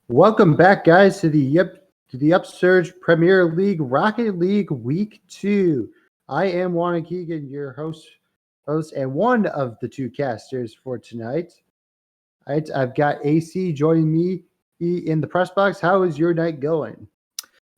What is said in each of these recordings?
Welcome back, guys, to the Upsurge Premier League Rocket League Week 2. I am Juan Keegan, your host, and one of the two casters for tonight. All right, I've got AC joining me in the press box. How is your night going?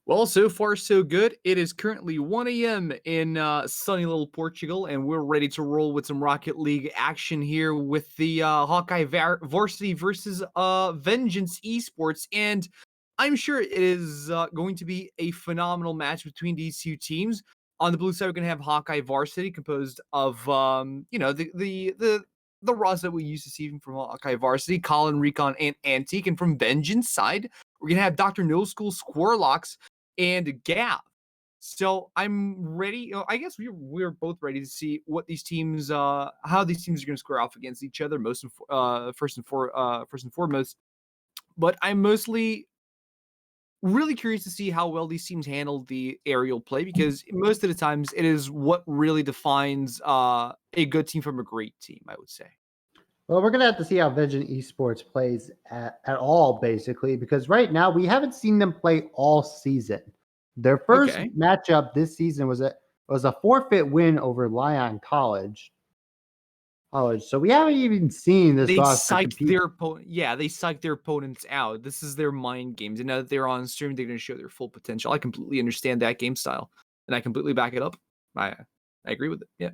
Well, so far so good. It is currently 1 a.m. in sunny little Portugal, and we're ready to roll with some Rocket League action here with the Hawkeye Varsity versus Vengeance Esports. And I'm sure it is going to be a phenomenal match between these two teams. On the blue side, we're going to have Hawkeye Varsity, composed of the roster that we used to see from Hawkeye Varsity, Colin, Recon, and Antique. And from Vengeance side, we're going to have Dr. No School, Squirrelocks, and Gav. So I'm ready. I guess we're both ready to see what these teams, how these teams are going to square off against each other. First and foremost. But I'm mostly really curious to see how well these teams handle the aerial play, because most of the times it is what really defines a good team from a great team, I would say. Well, we're going to have to see how Vengeance Esports plays at all, basically, because right now we haven't seen them play all season. Their first matchup this season was a forfeit win over Lyon College. So we haven't even seen this. They psyched their opponent. Yeah, they psyched their opponents out. This is their mind games, and now that they're on stream, they're going to show their full potential. I completely understand that game style, and I completely back it up. I agree with it. Yeah.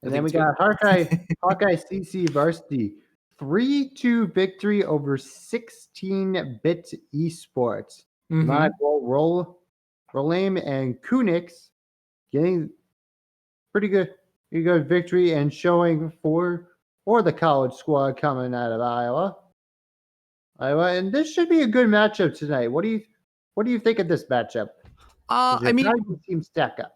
And then we got Hawkeye CC Varsity 3-2 victory over 16-bit Esports. Rolame and Kunix getting pretty good victory and showing for the college squad coming out of Iowa. And this should be a good matchup tonight. What do you think of this matchup? I mean, teams stack up.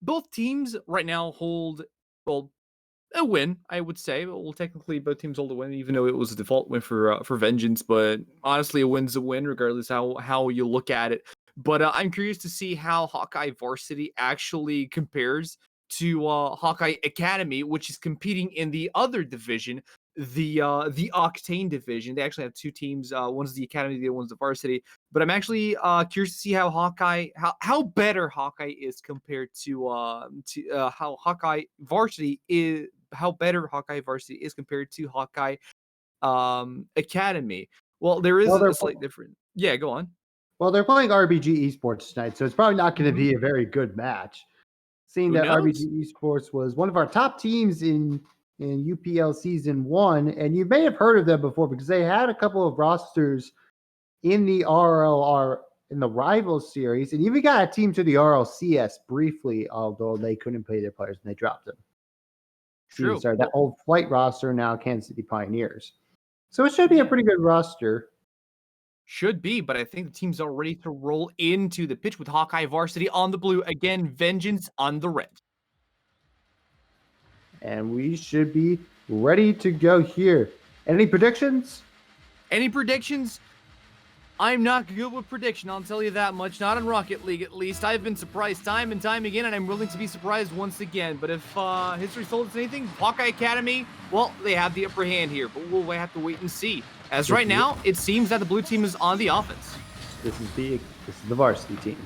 Both teams right now hold a win, I would say. Well, technically, both teams hold a win, even though it was a default win for Vengeance. But honestly, a win's a win, regardless how you look at it. But I'm curious to see how Hawkeye Varsity actually compares to Hawkeye Academy, which is competing in the other division, the Octane division. They actually have two teams. One's the Academy, the other one's the Varsity. But I'm actually curious to see how how better Hawkeye is compared to how Hawkeye Varsity is. How better Hawkeye Varsity is compared to Hawkeye Academy. Well, there is a slight difference. Yeah, go on. Well, they're playing RBG Esports tonight, so it's probably not going to be a very good match. Seeing that RBG Esports was one of our top teams in UPL Season 1, and you may have heard of them before because they had a couple of rosters in the RLR, in the Rivals series, and even got a team to the RLCS briefly, although they couldn't play their players and they dropped them. True. Sorry, that old Flight roster, now Kansas City Pioneers. So it should be a pretty good roster. Should be, but I think the teams are ready to roll into the pitch with Hawkeye Varsity on the blue. Again, Vengeance on the red. And we should be ready to go here. Any predictions? Any predictions? I'm not good with prediction, I'll tell you that much. Not in Rocket League, at least. I've been surprised time and time again, and I'm willing to be surprised once again. But if history told us anything, Hawkeye Academy, well, they have the upper hand here. But we'll have to wait and see. As right now, it seems that the blue team is on the offense. This is the varsity team.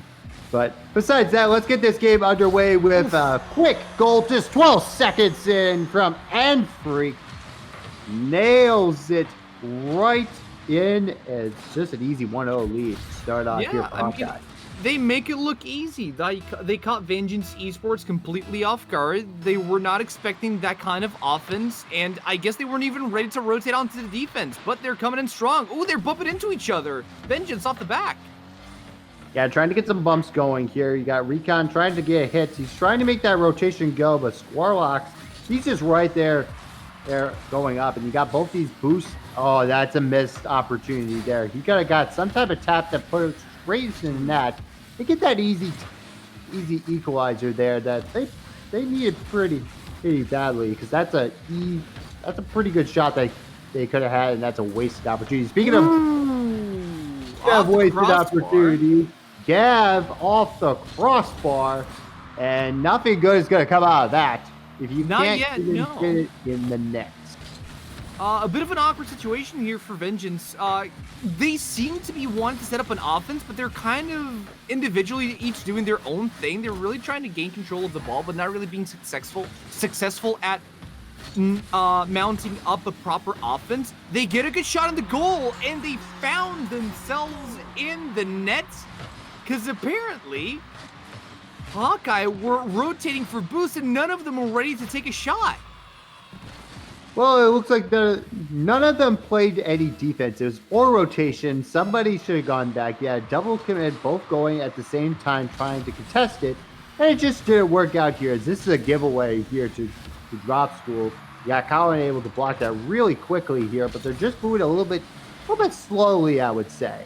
But besides that, let's get this game underway with a quick goal, just 12 seconds in from Freak. Nails it right in. It's just an easy 1-0 lead to start off here for Hawkeye. They make it look easy. They caught Vengeance Esports completely off guard. They were not expecting that kind of offense, and I guess they weren't even ready to rotate onto the defense, but they're coming in strong. Ooh, they're bumping into each other. Vengeance off the back. Yeah, trying to get some bumps going here. You got Recon trying to get hits. He's trying to make that rotation go, but Squirrelocks, he's just right there going up, and you got both these boosts. Oh, that's a missed opportunity there. You could have got some type of tap that put it straight in the net. They get that easy equalizer there that they needed pretty badly, because that's a pretty good shot that they could have had, and that's a wasted opportunity. Speaking of wasted opportunity, Gav off the crossbar, and nothing good is going to come out of that if you can't even get it in the net. A bit of an awkward situation here for Vengeance. They seem to be wanting to set up an offense, but they're kind of individually each doing their own thing. They're really trying to gain control of the ball, but not really being successful at mounting up a proper offense. They get a good shot on the goal, and they found themselves in the net, because apparently Hawkeye were rotating for boosts, and none of them were ready to take a shot. Well, it looks like none of them played any defense. It was 4 rotations. Somebody should have gone back. Yeah, double commit, both going at the same time, trying to contest it. And it just didn't work out here, as this is a giveaway here to Drop School. Yeah, Colin able to block that really quickly here, but they're just moving a little bit slowly, I would say.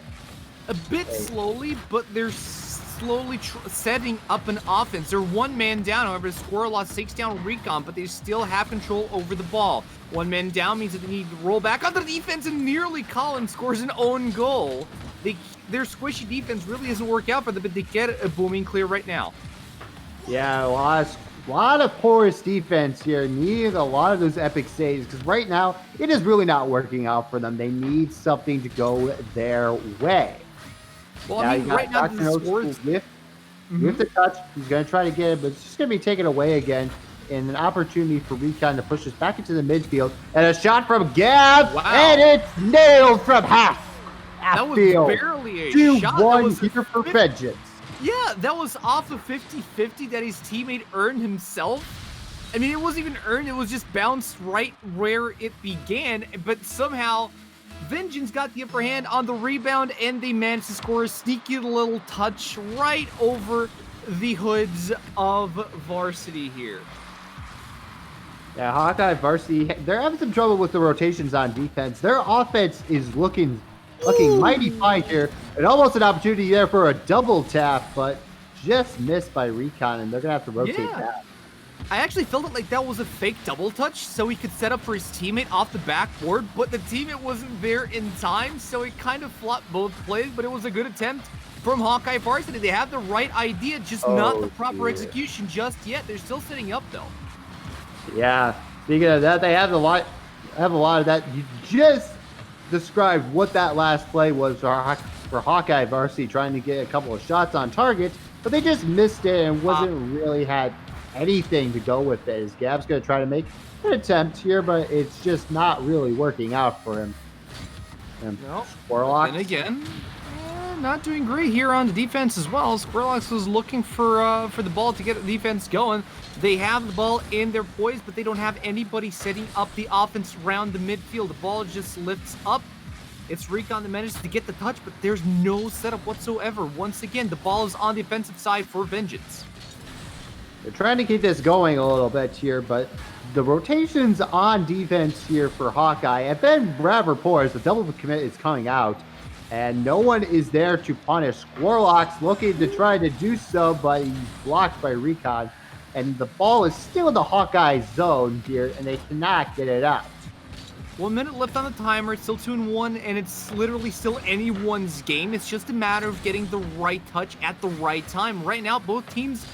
A bit slowly, but they're slowly setting up an offense. They're one man down. However, Squirrelocks takes down Recon, but they still have control over the ball. One man down means that they need to roll back on the defense, and nearly Colin scores an own goal. Their squishy defense really doesn't work out for them, but they get a booming clear right now. Yeah, a lot of porous defense here. Needed a lot of those epic saves, because right now it is really not working out for them. They need something to go their way. Well, I mean, right now the scores with the touch, he's going to try to get it, but it's just going to be taken away again. And an opportunity for Recon to push us back into the midfield. And a shot from Gav, and it's nailed from half. That was barely a shot. 2-1 here for Vengeance. Yeah, that was off the 50-50 that his teammate earned himself. I mean, it wasn't even earned. It was just bounced right where it began. But somehow, Vengeance got the upper hand on the rebound, and they managed to score a sneaky little touch right over the hoods of Varsity here. Yeah, Hawkeye Varsity, they're having some trouble with the rotations on defense. Their offense is looking mighty fine here. And almost an opportunity there for a double tap, but just missed by Recon, and they're going to have to rotate that. I actually felt it like that was a fake double touch, so he could set up for his teammate off the backboard, but the teammate wasn't there in time, so it kind of flopped both plays, but it was a good attempt from Hawkeye Varsity. They have the right idea, just not the proper execution just yet. They're still setting up, though. Yeah, speaking of that, they have a lot of that. You just described what that last play was for Hawkeye Varsity, trying to get a couple of shots on target, but they just missed it and wasn't really had anything to go with it. As Gav's going to try to make an attempt here, but it's just not really working out for him. And Squirrelocks. And again, not doing great here on the defense as well. Squirrelocks was looking for the ball to get the defense going. They have the ball in their poise, but they don't have anybody setting up the offense around the midfield. The ball just lifts up. It's Recon that manages to get the touch, but there's no setup whatsoever. Once again, the ball is on the offensive side for Vengeance. They're trying to keep this going a little bit here, but the rotations on defense here for Hawkeye have been rather poor as the double commit is coming out, and no one is there to punish. Squirrelocks looking to try to do so, but he's blocked by Recon, and the ball is still in the Hawkeye zone here, and they cannot get it out. 1 minute left on the timer. It's still 2-1, and it's literally still anyone's game. It's just a matter of getting the right touch at the right time. Right now, both teams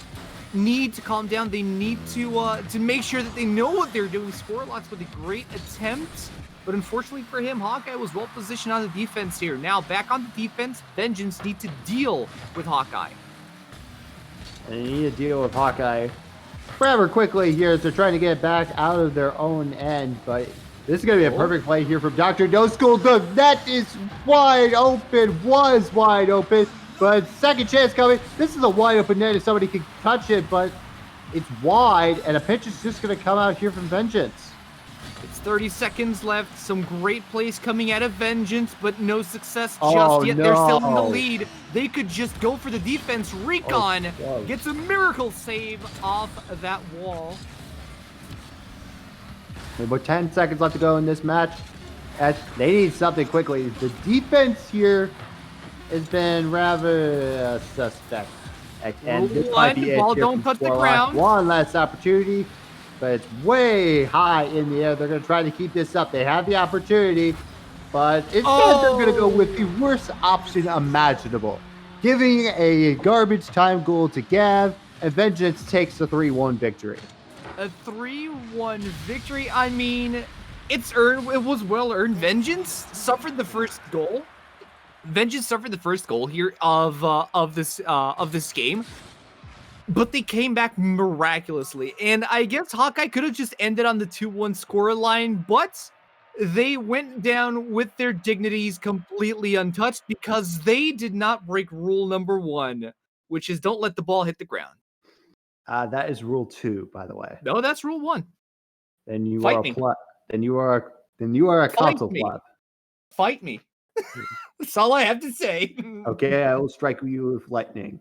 need to calm down. They need to make sure that they know what they're doing. Scorelocks with a great attempt, but unfortunately for him, Hawkeye was well positioned on the defense here. Now back on the defense, Vengeance need to deal with Hawkeye. They need to deal with Hawkeye rather quickly here as they're trying to get it back out of their own end, but this is going to be a perfect play here from Dr. No School. The net is wide open, was wide open, but second chance coming. This is a wide open net if somebody can touch it, but it's wide, and a pitch is just going to come out here from Vengeance. It's 30 seconds left. Some great plays coming out of Vengeance, but no success just yet. No. They're still in the lead. They could just go for the defense. Recon gets a miracle save off of that wall. About 10 seconds left to go in this match. They need something quickly. The defense here has been rather suspect. And this might be ball it here don't from touch the Scorelocks. ground. One last opportunity, but it's way high in the air. They're going to try to keep this up. They have the opportunity, but instead they're going to go with the worst option imaginable, giving a garbage time goal to Gav, and Vengeance takes a 3-1 victory. A 3-1 victory. I mean, it's earned. It was well earned. Vengeance suffered the first goal. Vengeance suffered the first goal here of this game, but they came back miraculously. And I guess Hawkeye could have just ended on the 2-1 score line, but they went down with their dignities completely untouched because they did not break rule number 1, which is don't let the ball hit the ground. That is rule 2, by the way. No, that's rule 1. Then you Fight are me. then you are a console pleb. Fight me. That's all I have to say. Okay, I will strike you with lightning.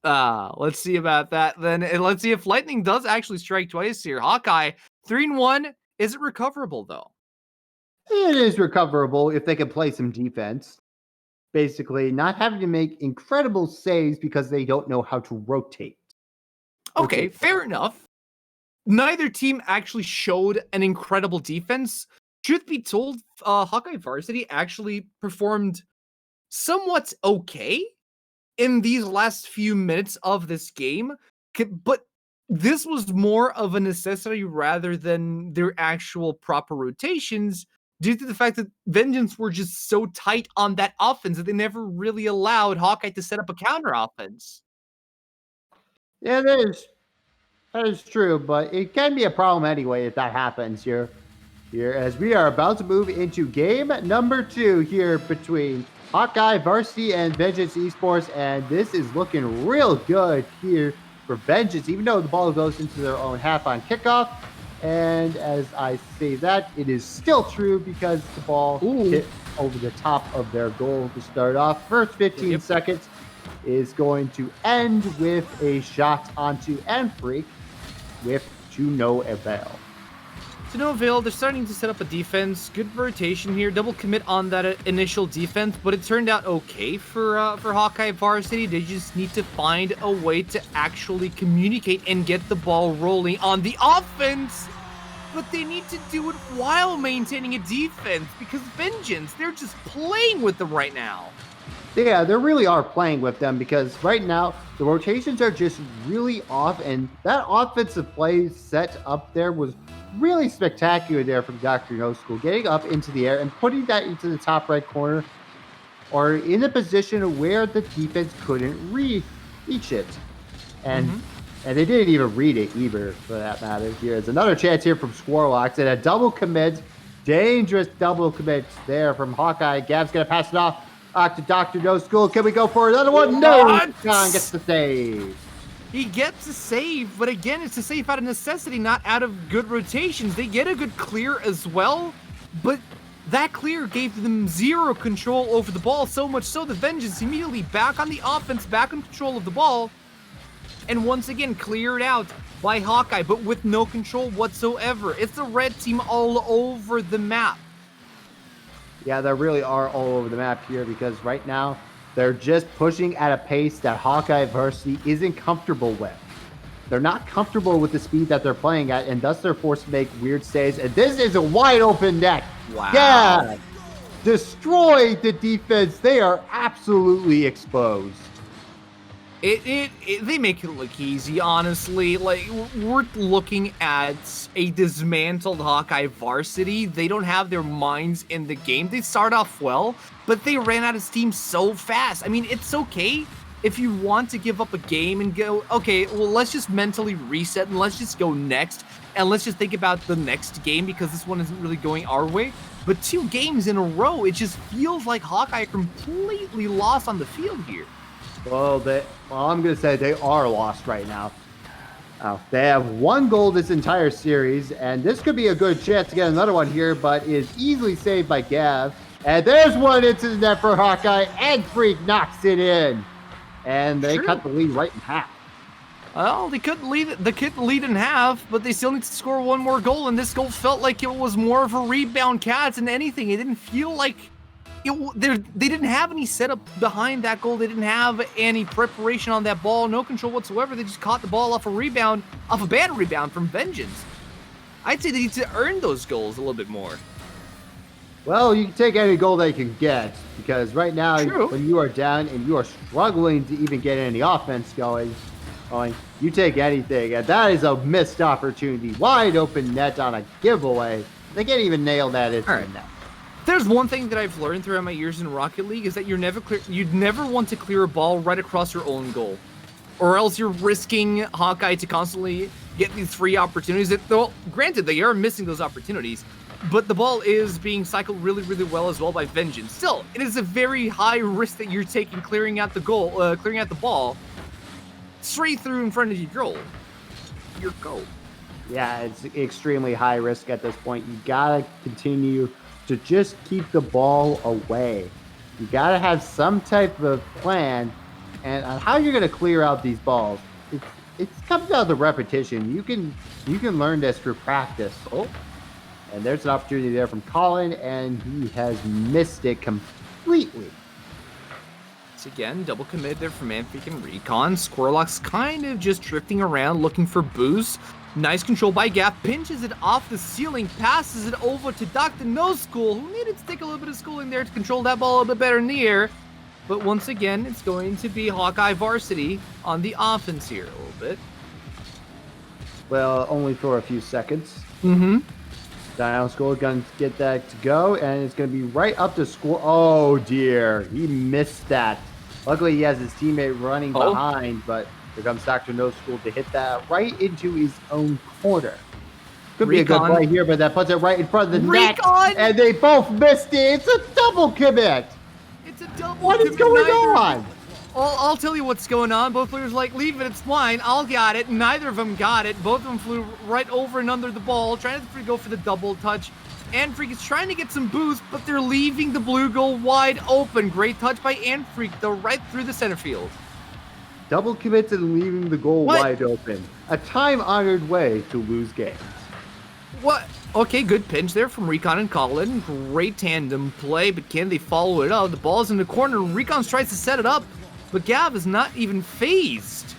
Let's see about that then. And let's see if lightning does actually strike twice here. Hawkeye 3-1. Is it recoverable though? It is recoverable if they can play some defense. Basically, not having to make incredible saves because they don't know how to rotate. Okay, fair enough. Neither team actually showed an incredible defense. Truth be told, Hawkeye Varsity actually performed somewhat okay in these last few minutes of this game, but this was more of a necessity rather than their actual proper rotations, due to the fact that Vengeance were just so tight on that offense that they never really allowed Hawkeye to set up a counter offense. Yeah, that is true, but it can be a problem anyway if that happens here. As we are about to move into game number 2 here between Hawkeye Varsity and Vengeance Esports, and this is looking real good here for Vengeance, even though the ball goes into their own half on kickoff. And as I say that, it is still true because the ball hit over the top of their goal to start off. First 15 seconds is going to end with a shot onto Freak with to no avail. To no avail, they're starting to set up a defense. Good rotation here. Double commit on that initial defense, but it turned out okay for Hawkeye Varsity. They just need to find a way to actually communicate and get the ball rolling on the offense. But they need to do it while maintaining a defense because Vengeance, they're just playing with them right now. Yeah, they really are playing with them because right now the rotations are just really off, and that offensive play set up there was really spectacular there from Dr. No School, getting up into the air and putting that into the top right corner or in a position where the defense couldn't reach it. And and they didn't even read it either, for that matter. Here's another chance here from Scorelocks and a double commit, dangerous double commit there from Hawkeye. Gav's going to pass it off to Dr. No School. Can we go for another one? No! John gets the save. He gets a save, but again, it's a save out of necessity, not out of good rotations. They get a good clear as well, but that clear gave them zero control over the ball, so much so that Vengeance immediately back on the offense, back in control of the ball, and once again cleared out by Hawkeye, but with no control whatsoever. It's the red team all over the map. Yeah, they really are all over the map here because right now they're just pushing at a pace that Hawkeye Varsity isn't comfortable with. They're not comfortable with the speed that they're playing at, and thus they're forced to make weird saves. And this is a wide open net. Wow. Yeah. Destroy the defense. They are absolutely exposed. They make it look easy, honestly. Like, we're looking at a dismantled Hawkeye Varsity. They don't have their minds in the game. They start off well, but they ran out of steam so fast. I mean, it's okay if you want to give up a game and go, okay, well, let's just mentally reset and let's just go next. And let's just think about the next game because this one isn't really going our way. But 2 games in a row, it just feels like Hawkeye are completely lost on the field here. Well, I'm going to say they are lost right now. They have 1 goal this entire series, and this could be a good chance to get another one here, but is easily saved by Gav. And there's one into the net for Hawkeye, and Freak knocks it in. And they cut the lead right in half. Well, they couldn't lead in half, but they still need to score 1 more goal, and this goal felt like it was more of a rebound catch than anything. It didn't feel like they didn't have any setup behind that goal. They didn't have any preparation on that ball, no control whatsoever. They just caught the ball off a bad rebound from Vengeance. I'd say they need to earn those goals a little bit more. Well, you can take any goal that you can get, because right now, when you are down and you are struggling to even get any offense going, you take anything, and that is a missed opportunity. Wide open net on a giveaway. They can't even nail that into the net. There's one thing that I've learned throughout my years in Rocket League is that you'd never want to clear a ball right across your own goal, or else you're risking Hawkeye to constantly get these free opportunities. Granted, they are missing those opportunities, but the ball is being cycled really, really well as well by Vengeance. Still, it is a very high risk that you're taking clearing out the ball straight through in front of your goal. Yeah, it's extremely high risk at this point. You gotta continue to just keep the ball away. You gotta have some type of plan and on how you're gonna clear out these balls. It comes down to repetition. You can learn this through practice. And there's an opportunity there from Colin, and he has missed it completely. Again, double commit there from Amphic and Recon. Squirrelocks kind of just drifting around looking for boost. Nice control by Gap, pinches it off the ceiling, passes it over to Dr. No School, who needed to take a little bit of schooling there to control that ball a little bit better in the air. But once again, it's going to be Hawkeye Varsity on the offense here a little bit. Well, only for a few seconds. Mm-hmm. School is going to get that to go, and it's going to be right up to score. Oh, dear. He missed that. Luckily, he has his teammate running behind, but here comes Dr. No School to hit that right into his own corner. Could be a good play here, but that puts it right in front of the net, and they both missed it. It's a double commit. It's a double What is going on? I'll tell you what's going on. Both players like, leave it, it's mine. I'll got it. Neither of them got it. Both of them flew right over and under the ball, trying to go for the double touch. Anfreak is trying to get some boost, but they're leaving the blue goal wide open. Great touch by Anfreak, though, right through the center field. Double commits and leaving the goal wide open. A time-honored way to lose games. What? Okay, good pinch there from Recon and Colin. Great tandem play, but can they follow it up? The ball's in the corner. Recon tries to set it up, but Gav is not even phased.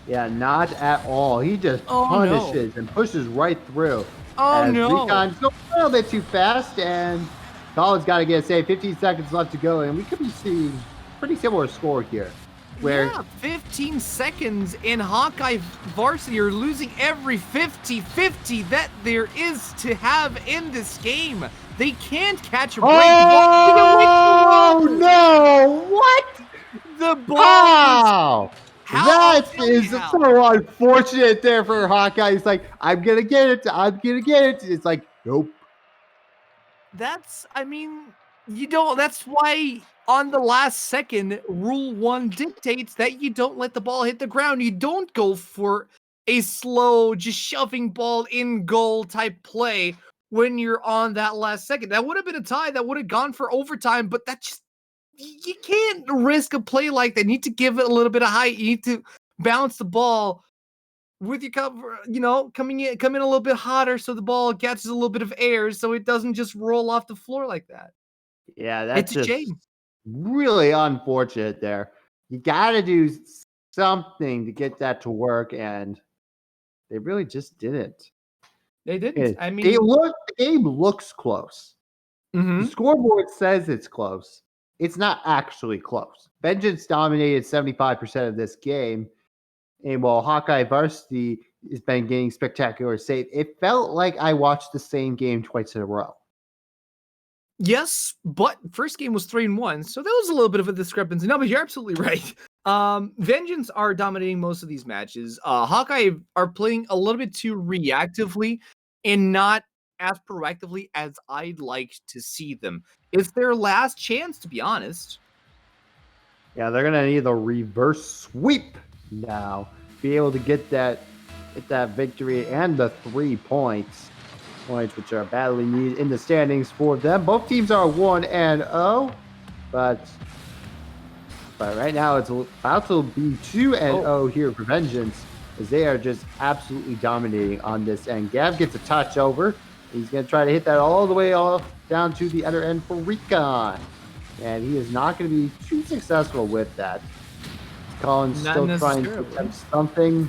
Yeah, not at all. He just punishes and pushes right through. Recon's going a little bit too fast, and Colin's got to get a save. 15 seconds left to go, and we could be seeing pretty similar score here. Where 15 seconds, and Hawkeye Varsity are losing every 50-50 that there is to have in this game. They can't catch a break. Oh, no! What? The ball! That is so unfortunate there for Hawkeye. He's like, I'm going to get it. I'm going to get it. It's like, nope. That's why on the last second, Rule 1 dictates that you don't let the ball hit the ground. You don't go for a slow, just shoving ball in goal type play when you're on that last second. That would have been a tie. That would have gone for overtime, but you can't risk a play like that. You need to give it a little bit of height. You need to bounce the ball with your cover, come in a little bit hotter so the ball catches a little bit of air so it doesn't just roll off the floor like that. Yeah, that's a shame. Really unfortunate there. You got to do something to get that to work, and they really just didn't. They didn't. I mean, the game looks close. mhm. The scoreboard says it's close. It's not actually close. Vengeance dominated 75% of this game, and while Hawkeye Varsity has been getting spectacular save, it felt like I watched the same game twice in a row. Yes, but first game was 3-1, so that was a little bit of a discrepancy. No, but you're absolutely right. Vengeance are dominating most of these matches. Hawkeye are playing a little bit too reactively and not as proactively as I'd like to see them. It's their last chance, to be honest. Yeah, they're gonna need the reverse sweep now, be able to get that victory and the 3 points, which are badly needed in the standings for them. Both teams are 1-0, but right now it's about to be 2-0 here for Vengeance, as they are just absolutely dominating on this end. Gav gets a touch over. He's going to try to hit that all the way off down to the other end for Recon. And he is not going to be too successful with that. Colin's still trying to attempt something.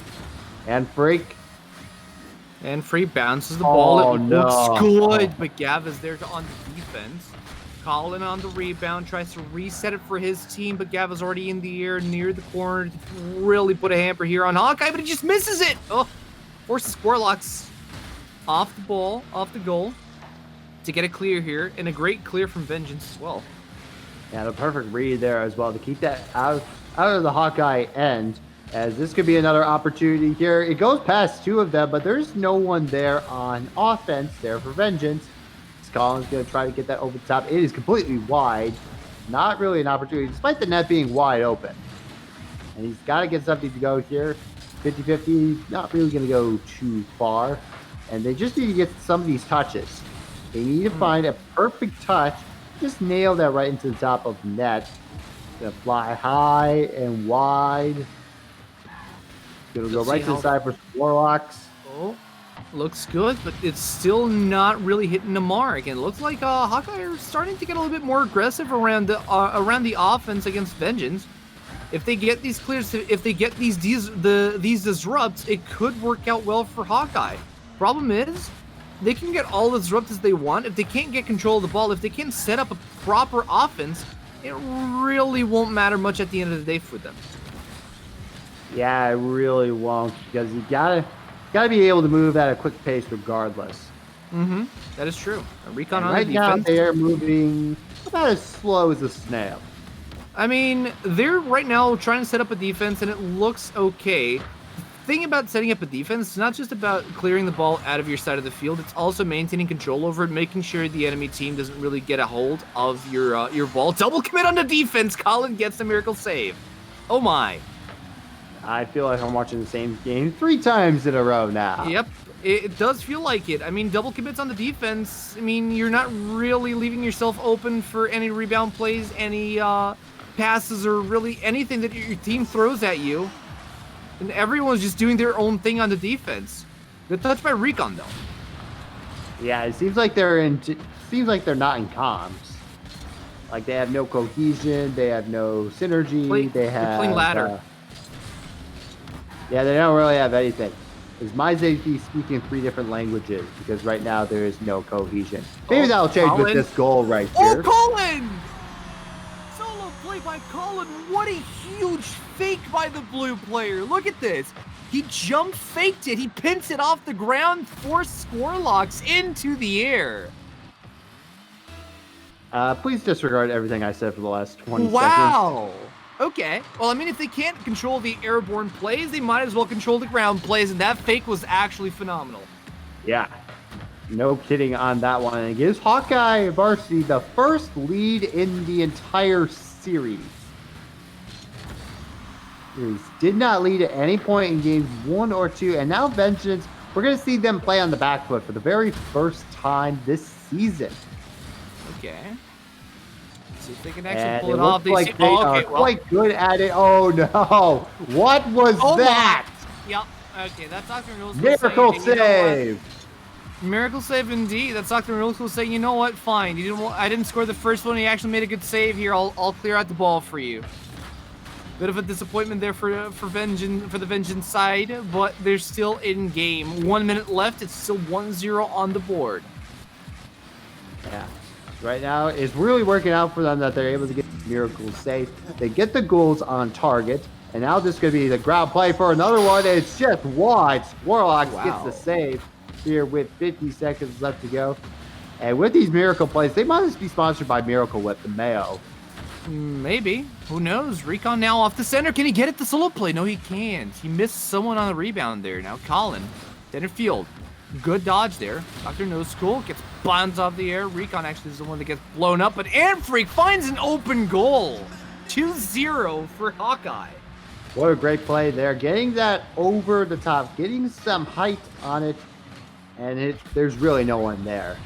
And Freak. And Free bounces the ball. It no. looks good, but Gav is there on the defense. Colin on the rebound, tries to reset it for his team, but Gav is already in the air near the corner to really put a hamper here on Hawkeye, but he just misses it. Oh, forces Squirrelocks off the ball, off the goal to get a clear here, and a great clear from Vengeance as well. Yeah, the perfect read there as well to keep that out of the Hawkeye end, as this could be another opportunity here. It goes past 2 of them, but there's no one there on offense there for Vengeance. Colin's going to try to get that over the top. It is completely wide. Not really an opportunity, despite the net being wide open. And he's got to get something to go here. 50-50, not really going to go too far. And they just need to get some of these touches. They need to find a perfect touch. Just nail that right into the top of the net. Going to fly high and wide. Going to go right to the side for Warlocks. Oh. Looks good, but it's still not really hitting the mark. And it looks like Hawkeye are starting to get a little bit more aggressive around the offense against Vengeance. If they get these clears, if they get these disrupts, it could work out well for Hawkeye. Problem is, they can get all the disrupts as they want. If they can't get control of the ball, if they can't set up a proper offense, it really won't matter much at the end of the day for them. Yeah, it really won't, because you gotta be able to move at a quick pace regardless. Mm-hmm. That is true. Recon on right the defense. Now they're moving about as slow as a snail. I mean, they're right now trying to set up a defense, and it looks okay. The thing about setting up a defense is not just about clearing the ball out of your side of the field. It's also maintaining control over it, making sure the enemy team doesn't really get a hold of your ball. Double commit on the defense. Colin gets the miracle save. Oh my. I feel like I'm watching the same game 3 times in a row now. Yep, it does feel like it. I mean, double commits on the defense. I mean, you're not really leaving yourself open for any rebound plays, any passes, or really anything that your team throws at you. And everyone's just doing their own thing on the defense. Good touch by Recon, though. Yeah, it seems like they're not in comms. Like, they have no cohesion, they have no synergy, they're playing ladder. Yeah, they don't really have anything. Is Mize speaking 3 different languages? Because right now there is no cohesion. Maybe that'll change with this goal right here. Oh, Colin! Solo play by Colin. What a huge fake by the blue player. Look at this. He jump faked it. He pins it off the ground, forced Squirrelocks into the air. Please disregard everything I said for the last 20 seconds. Wow. Okay. Well, I mean, if they can't control the airborne plays, they might as well control the ground plays, and that fake was actually phenomenal. Yeah. No kidding on that one. And it gives Hawkeye Varsity the first lead in the entire series. Series did not lead at any point in games 1 or 2, and now Vengeance, we're going to see them play on the back foot for the very first time this season. Okay. See if they can actually and pull it off. They are quite good at it. Oh no! What was that? Yep. Okay, that's Dr. Mills. Miracle save. Miracle save indeed. That's Dr. Mills will say, you know what? Fine. I didn't score the first one. He actually made a good save here. I'll clear out the ball for you. Bit of a disappointment there for the Vengeance side, but they're still in game. 1 minute left. It's still 1-0 on the board. Yeah. Right now, it's really working out for them that they're able to get miracles safe. They get the goals on target, and now this is going to be the ground play for another one. It's just wide. Warlock gets the save here with 50 seconds left to go. And with these miracle plays, they must be sponsored by Miracle Whip and Mayo. Maybe. Who knows? Recon now off the center. Can he get it? The solo play? No, he can't. He missed someone on the rebound there. Now Colin, center field. Good dodge there. Dr. No School gets bounds off the air. Recon actually is the one that gets blown up, but Freak finds an open goal. 2-0 for Hawkeye. What a great play there. Getting that over the top, getting some height on it, and there's really no one there.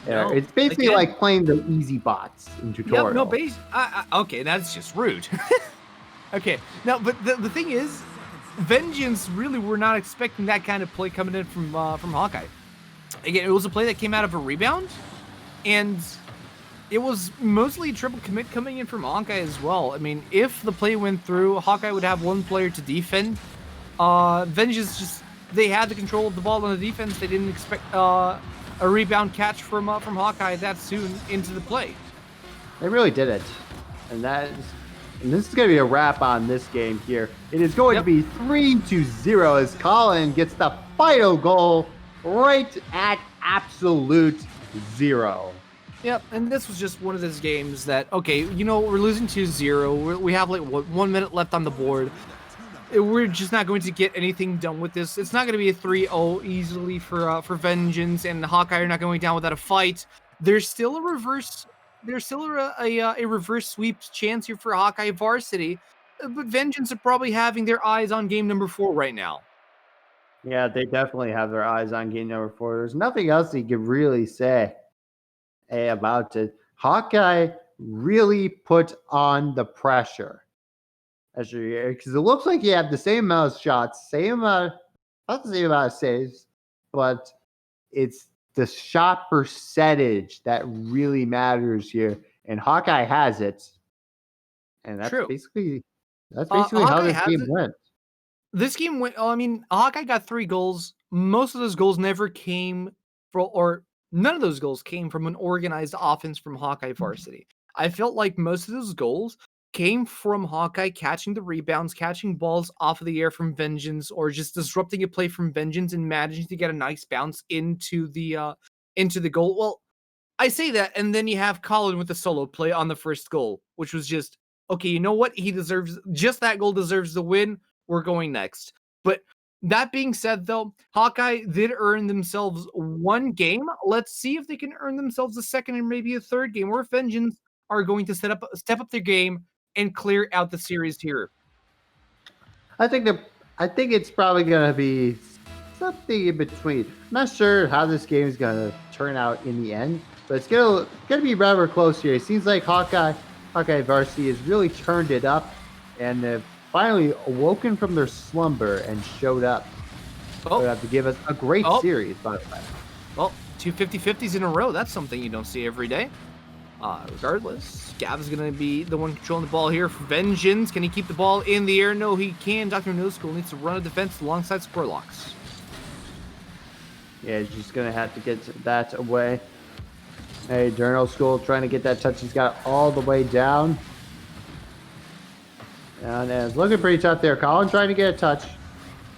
No, it's basically like playing the easy bots in tutorial. Yep, no, okay, that's just rude. Okay, now, but the thing is, Vengeance really were not expecting that kind of play coming in from Hawkeye. Again, it was a play that came out of a rebound, and it was mostly a triple commit coming in from Hawkeye as well. I mean, if the play went through, Hawkeye would have one player to defend. Vengeance they had the control of the ball on the defense. They didn't expect a rebound catch from Hawkeye that soon into the play. They really did it, and this is going to be a wrap on this game here. It is going to be 3-0 as Colin gets the final goal right at absolute 0. Yep, and this was just one of those games that, okay, we're losing 2-0. We have like 1 minute left on the board. We're just not going to get anything done with this. It's not going to be a 3-0 easily for Vengeance, and Hawkeye are not going down without a fight. There's still a reverse. There's still a reverse sweep chance here for Hawkeye Varsity, but Vengeance are probably having their eyes on game number 4 right now. Yeah, they definitely have their eyes on game number 4. There's nothing else you can really say about it. Hawkeye really put on the pressure. Because it looks like you have the same amount of shots, not the same amount of saves, but it's the shot percentage that really matters here, and Hawkeye has it, and that's True. basically how this game went. This game went. I mean, Hawkeye got 3 goals. Most of those goals never came or none of those goals came from an organized offense from Hawkeye Varsity. I felt like most of those goals came from Hawkeye catching the rebounds, catching balls off of the air from Vengeance, or just disrupting a play from Vengeance and managing to get a nice bounce into the goal. Well, I say that, and then you have Colin with the solo play on the first goal, which was just, okay, you know what? Just that goal deserves the win. We're going next. But that being said, though, Hawkeye did earn themselves 1 game. Let's see if they can earn themselves a second and maybe a third game, or if Vengeance are going to step up their game and clear out the series here. I think it's probably going to be something in between. I'm not sure how this game is going to turn out in the end, but it's going to be rather close here. It seems like Hawkeye Varsity has really turned it up, and they've finally awoken from their slumber and showed up. They have to give us a great series, by the way. Well, 2 50-50s in a row. That's something you don't see every day. Regardless, Gav's going to be the one controlling the ball here for Vengeance. Can he keep the ball in the air? No, he can. Dr. No School needs to run a defense alongside Squirlocks. Yeah, he's just going to have to get that away. Hey, Durno School trying to get that touch. He's got it all the way down. And it's looking pretty tough there. Colin trying to get a touch.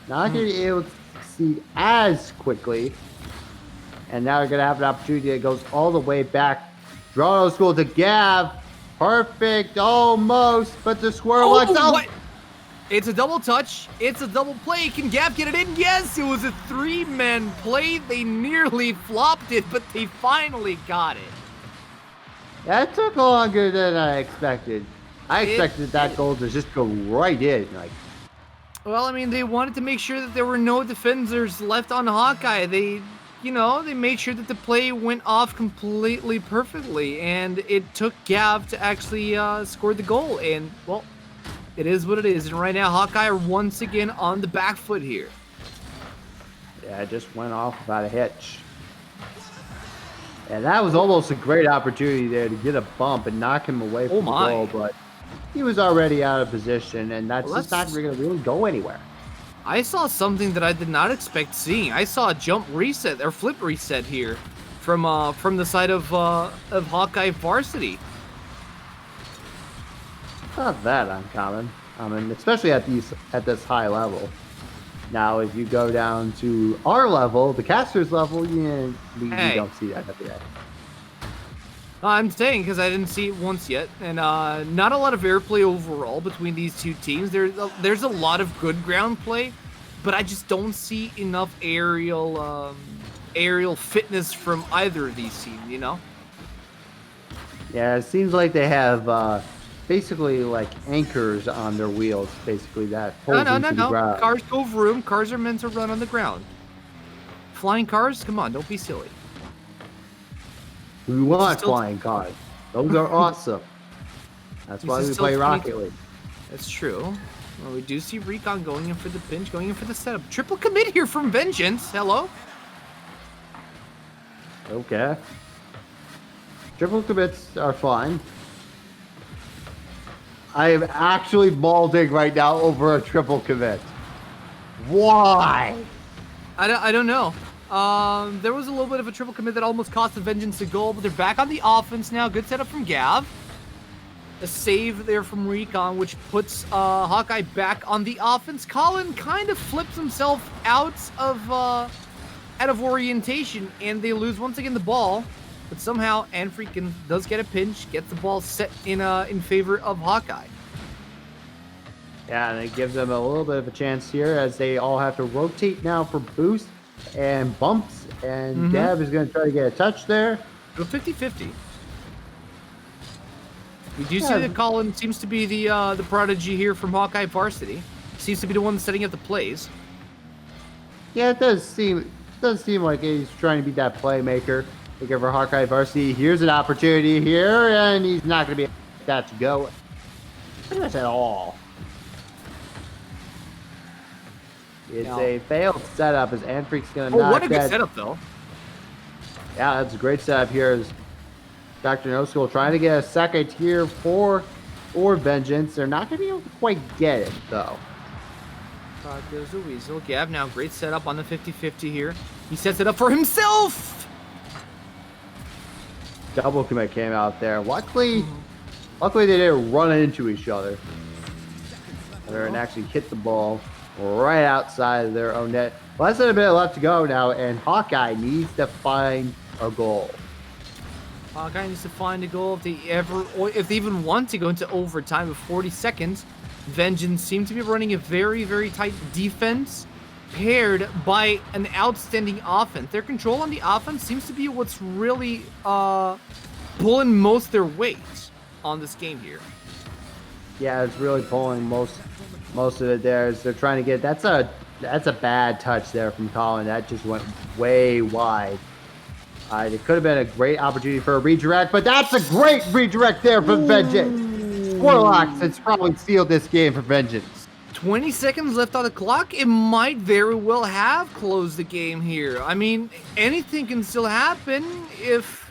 Not going to be able to succeed as quickly. And now they're going to have an opportunity that goes all the way back. Durno School to Gav. Perfect, almost, but the Squirrel locks out. It's a double touch. It's a double play. Can Gav get it in? Yes, it was a 3-man play. They nearly flopped it, but they finally got it. That took longer than I expected. I expected that goal to just go right in. Well, I mean, they wanted to make sure that there were no defenders left on Hawkeye. They made sure that the play went off completely perfectly, and it took Gav to actually score the goal. And, well, it is what it is. And right now, Hawkeye are once again on the back foot here. Yeah, it just went off without a hitch. And that was almost a great opportunity there to get a bump and knock him away from the goal, but he was already out of position, and that's just not going to really go anywhere. I saw something that I did not expect seeing. I saw a jump reset or flip reset here from the side of Hawkeye Varsity. Not that uncommon. I mean, especially at this high level. Now, if you go down to our level, the casters level, we don't see that yet. I'm saying because I didn't see it once yet, and not a lot of airplay overall between these two teams. There's a lot of good ground play, but I just don't see enough aerial fitness from either of these teams. You know? Yeah, it seems like they have basically like anchors on their wheels, basically that holds them to the ground. Cars go vroom. Cars are meant to run on the ground. Flying cars? Come on, don't be silly. We want flying cars. Those are awesome. That's why we play Rocket League. That's true. Well, we do see Recon going in for the pinch, going in for the setup. Triple commit here from Vengeance. Hello? Okay. Triple commits are fine. I am actually balding right now over a triple commit. Why? I don't know. There was a little bit of a triple commit that almost cost the Vengeance a goal, but they're back on the offense now. Good setup from Gav. A save there from Recon, which puts Hawkeye back on the offense. Colin kind of flips himself out of orientation, and they lose once again the ball. But somehow, Freakin does get a pinch, gets the ball set in favor of Hawkeye. Yeah, and it gives them a little bit of a chance here as they all have to rotate now for boost and bumps, and Gav is going to try to get a touch there. Go 50-50. We do see that Colin seems to be the prodigy here from Hawkeye Varsity. Seems to be the one setting up the plays. Yeah, it does seem like he's trying to be that playmaker. Looking for Hawkeye Varsity. Here's an opportunity here, and he's not going to be that to go pretty much at all. It's a failed setup as Anfreak's going to knock what a good setup, though. Yeah, that's a great setup here as Dr. No School trying to get a second here for Vengeance. They're not going to be able to quite get it, though. There's a Weasel. Gav now, great setup on the 50-50 here. He sets it up for himself! Double commit came out there. Luckily they didn't run into each other. And actually hit the ball right outside of their own net. Less than a minute left to go now, and Hawkeye needs to find a goal. Hawkeye needs to find a goal if they even want to go into overtime of 40 seconds. Vengeance seem to be running a very, very tight defense paired by an outstanding offense. Their control on the offense seems to be what's really pulling most of their weight on this game here. Yeah, it's really pulling most of it there as they're trying to get. That's a bad touch there from Colin. That just went way wide. It could have been a great opportunity for a redirect, but that's a great redirect there from Vengeance. Warlocks has probably sealed this game for Vengeance. 20 seconds left on the clock. It might very well have closed the game here. I mean, anything can still happen if...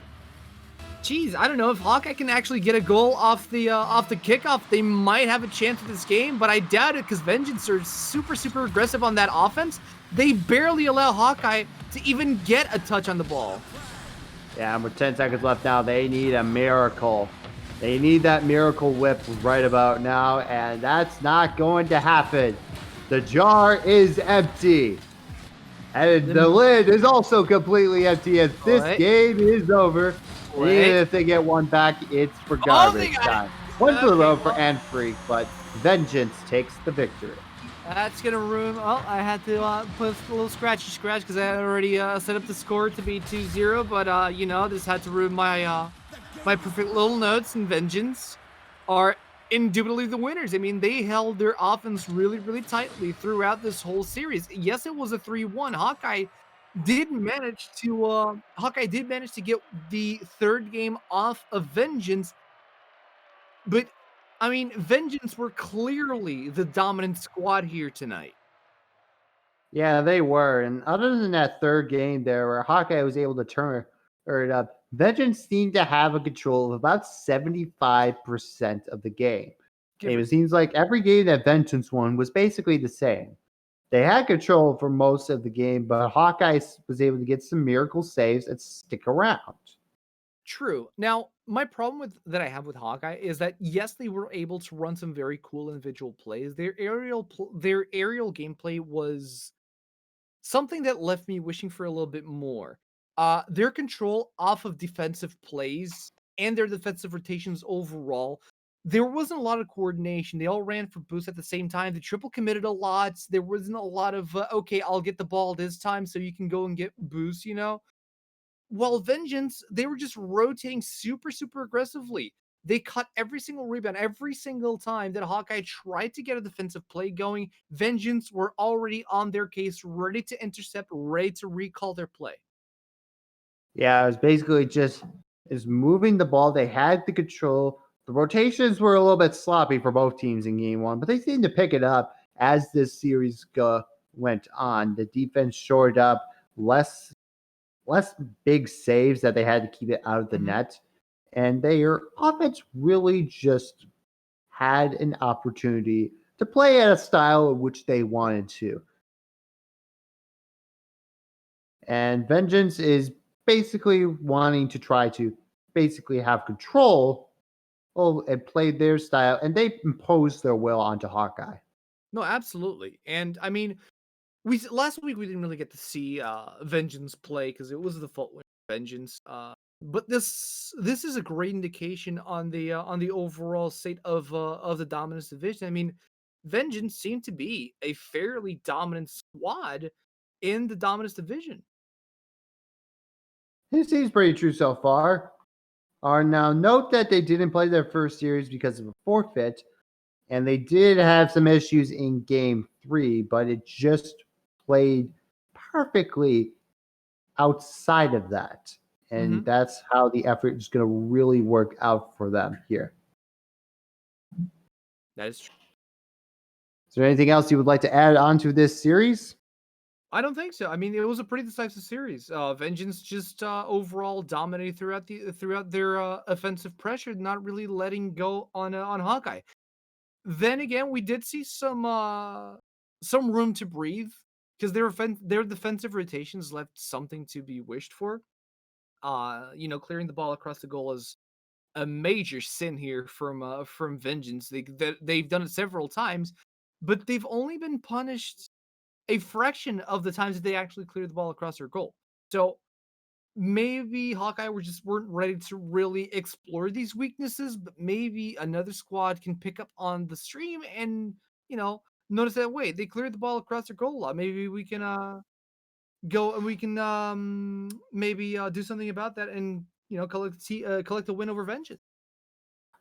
Geez, I don't know if Hawkeye can actually get a goal off the kickoff. They might have a chance at this game, but I doubt it because Vengeance are super, super aggressive on that offense. They barely allow Hawkeye to even get a touch on the ball. Yeah, with 10 seconds left now, they need a miracle. They need that miracle whip right about now, and that's not going to happen. The jar is empty. And the lid is also completely empty as this game is over. Even if they get one back, it's for garbage time. One for the road for Anfreak, but Vengeance takes the victory. That's going to ruin... Oh, I had to put a little scratch because I had already set up the score to be 2-0, but, you know, this had to ruin my my perfect little notes, and Vengeance are indubitably the winners. I mean, they held their offense really, really tightly throughout this whole series. Yes, it was a 3-1. Hawkeye did manage to get the third game off of Vengeance, but I mean, Vengeance were clearly the dominant squad here tonight. Yeah, they were. And other than that third game there where Hawkeye was able to turn it up, Vengeance seemed to have a control of about 75% of the game. It seems like every game that Vengeance won was basically the same. They had control for most of the game, but Hawkeye was able to get some miracle saves and stick around. True. Now, my problem that I have with Hawkeye is that yes, they were able to run some very cool individual plays. Their aerial gameplay was something that left me wishing for a little bit more. Their control off of defensive plays and their defensive rotations overall, there wasn't a lot of coordination. They all ran for boosts at the same time. They triple committed a lot. There wasn't a lot of okay, I'll get the ball this time so you can go and get boosts. While Vengeance, they were just rotating super aggressively. They cut every single rebound, every single time that Hawkeye tried to get a defensive play going. Vengeance were already on their case, ready to intercept, ready to recall their play. Yeah, it was basically just moving the ball. They had the control. The rotations were a little bit sloppy for both teams in game one, but they seemed to pick it up as this series went on. The defense shored up, less big saves that they had to keep it out of the net. And their offense really just had an opportunity to play at a style in which they wanted to. And Vengeance is basically wanting to try to basically have control and play their style, and they impose their will onto Hawkeye. No, absolutely. And I mean, last week we didn't really get to see Vengeance play because it was the fault with Vengeance. But this is a great indication on the overall state of the Dominance division. I mean, Vengeance seemed to be a fairly dominant squad in the Dominance division. It seems pretty true so far. Now, note that they didn't play their first series because of a forfeit, and they did have some issues in game 3, but it just played perfectly outside of that. And that's how the effort is going to really work out for them here. That is true. Is there anything else you would like to add on to this series? I don't think so. I mean, it was a pretty decisive series. Vengeance just overall dominated throughout their offensive pressure, not really letting go on Hawkeye. Then again, we did see some room to breathe because their defensive rotations left something to be wished for. Clearing the ball across the goal is a major sin here from Vengeance. They've done it several times, but they've only been punished a fraction of the times that they actually cleared the ball across their goal. So maybe Hawkeye weren't ready to really explore these weaknesses, but maybe another squad can pick up on the stream and, notice that, wait, they cleared the ball across their goal a lot. Maybe we can go and we can maybe do something about that and, collect a win over Vengeance.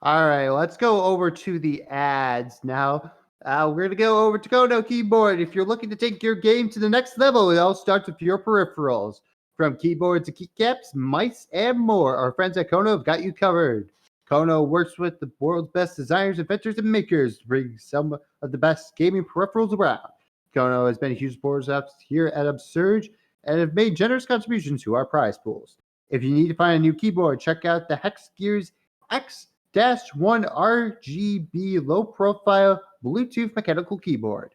All right, let's go over to the ads now. We're going to go over to Kono Keyboard. If you're looking to take your game to the next level, it all starts with your peripherals. From keyboards to keycaps, mice, and more, our friends at Kono have got you covered. Kono works with the world's best designers, inventors, and makers to bring some of the best gaming peripherals around. Kono has been a huge supporter of us here at Upsurge and have made generous contributions to our prize pools. If you need to find a new keyboard, check out the Hex Gears X-1 RGB low-profile Bluetooth mechanical keyboard.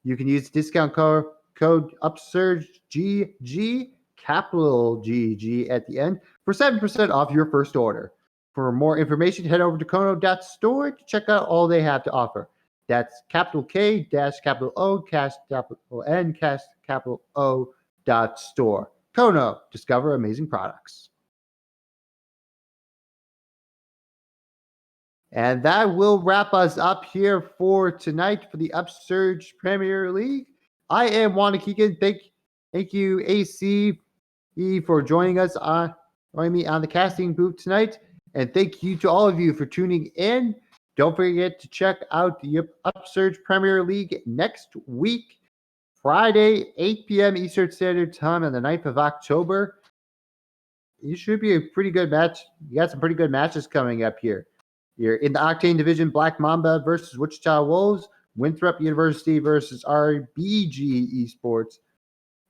You can use discount code UpsurgeGG, capital GG at the end, for 7% off your first order. For more information, head over to kono.store to check out all they have to offer. That's capital K dash capital O capital N capital O .store. Kono, discover amazing products. And that will wrap us up here for tonight for the Upsurge Premier League. I am Wanda Keegan. Thank you, AC, for joining me on the casting booth tonight. And thank you to all of you for tuning in. Don't forget to check out the Upsurge Premier League next week, Friday, 8 p.m. Eastern Standard Time on the 9th of October. It should be a pretty good match. You got some pretty good matches coming up here. You're in the Octane Division, Black Mamba versus Wichita Wolves, Winthrop University versus RBG Esports,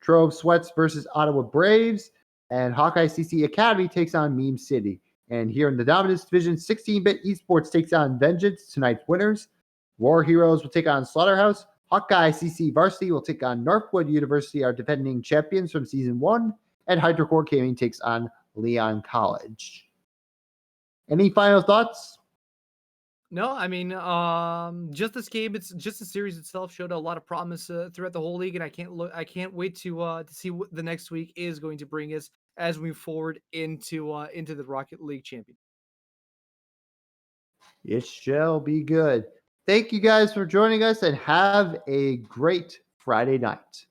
Trove Sweats versus Ottawa Braves, and Hawkeye CC Academy takes on Meme City. And here in the Dominance Division, 16-bit Esports takes on Vengeance, tonight's winners. War Heroes will take on Slaughterhouse. Hawkeye CC Varsity will take on Northwood University, our defending champions from Season 1. And Hydrocore Gaming takes on Leon College. Any final thoughts? No, I mean, just this game, it's just the series itself showed a lot of promise throughout the whole league, and I can't wait to see what the next week is going to bring us as we move forward into the Rocket League champion. It shall be good. Thank you guys for joining us, and have a great Friday night.